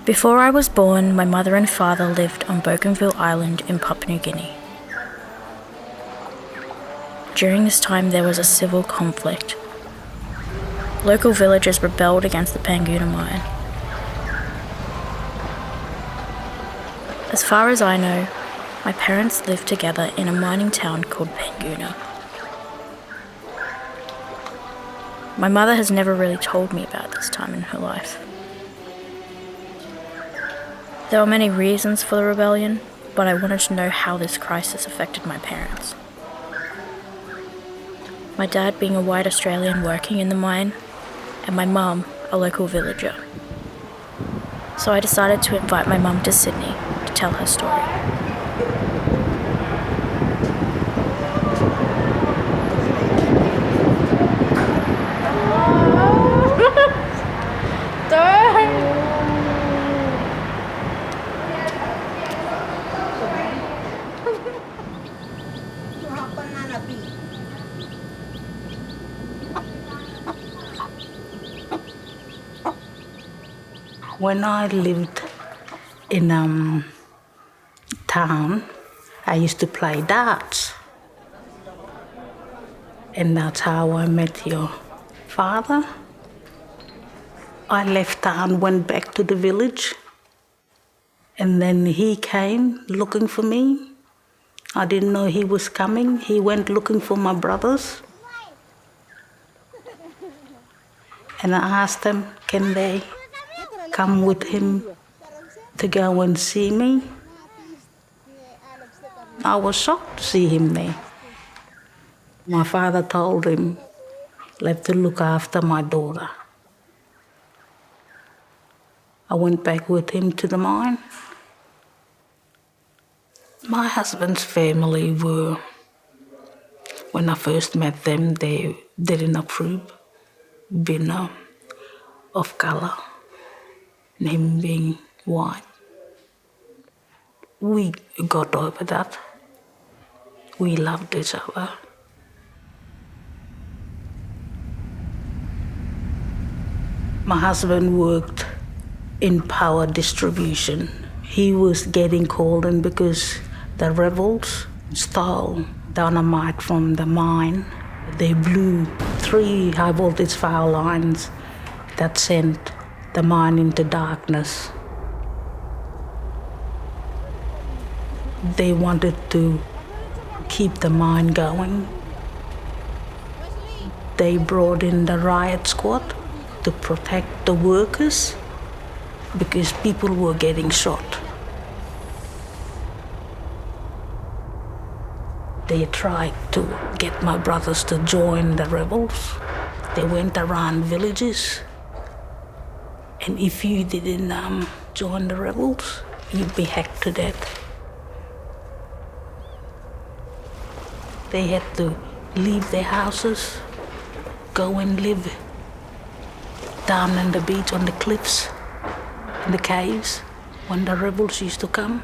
Before I was born, my mother and father lived on Bougainville Island in Papua New Guinea. During this time, there was a civil conflict. Local villagers rebelled against the Panguna mine. As far as I know, my parents lived together in a mining town called Panguna. My mother has never really told me about this time in her life. There were many reasons for the rebellion, but I wanted to know how this crisis affected my parents. My dad being a white Australian working in the mine, and my mum a local villager. So I decided to invite my mum to Sydney to tell her story. When I lived in town, I used to play darts. And that's how I met your father. I left town, went back to the village, and then he came looking for me. I didn't know he was coming. He went looking for my brothers. And I asked them, can they come with him to go and see me? I was shocked to see him there. My father told him, "Let to look after my daughter." I went back with him to the mine. My husband's family were, when I first met them, they didn't approve being of color, and him being white. We got over that. We loved each other. My husband worked in power distribution. He was getting called in because the rebels stole dynamite from the mine. They blew 3 high voltage power lines that sent the mine into darkness. They wanted to keep the mine going. They brought in the riot squad to protect the workers because people were getting shot. They tried to get my brothers to join the rebels. They went around villages, and if you didn't join the rebels, you'd be hacked to death. They had to leave their houses, go and live down on the beach, on the cliffs, in the caves, when the rebels used to come,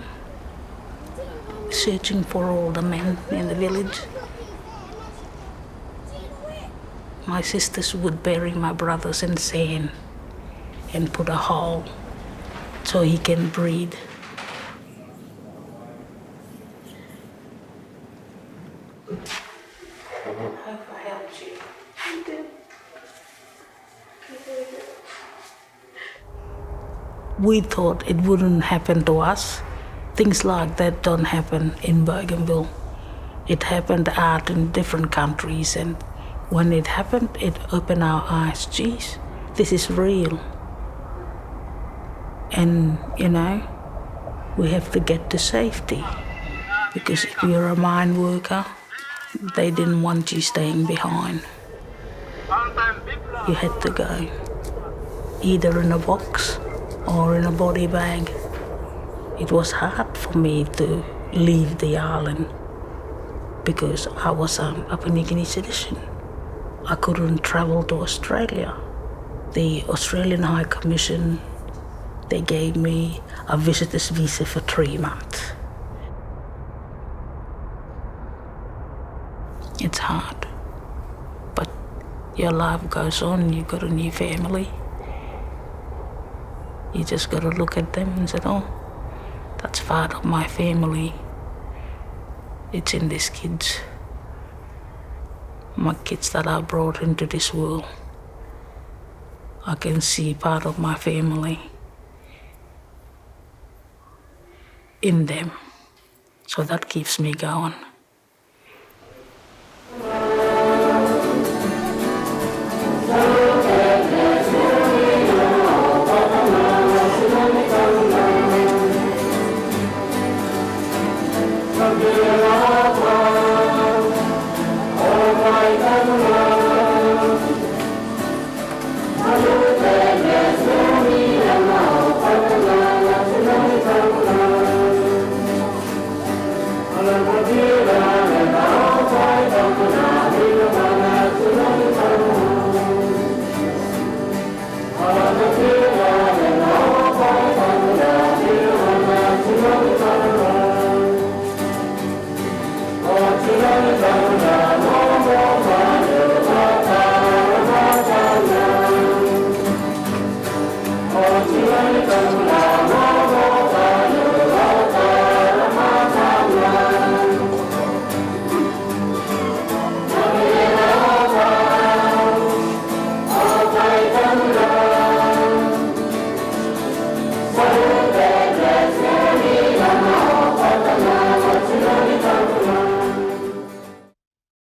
searching for all the men in the village. My sisters would bury my brothers in sand and put a hole so he can breathe. Hope I helped you. You did. We thought it wouldn't happen to us. Things like that don't happen in Bougainville. It happened out in different countries, and when it happened, it opened our eyes. Geez, this is real. And, we have to get to safety. Because if you're a mine worker, they didn't want you staying behind. You had to go, either in a box or in a body bag. It was hard for me to leave the island because I was a Papua New Guinea citizen. I couldn't travel to Australia. The Australian High Commission, they gave me a visitor's visa for 3 months. It's hard, but your life goes on. You got a new family. You just gotta look at them and say, oh, that's part of my family. It's in these kids. My kids that I brought into this world. I can see part of my family in them. So that keeps me going.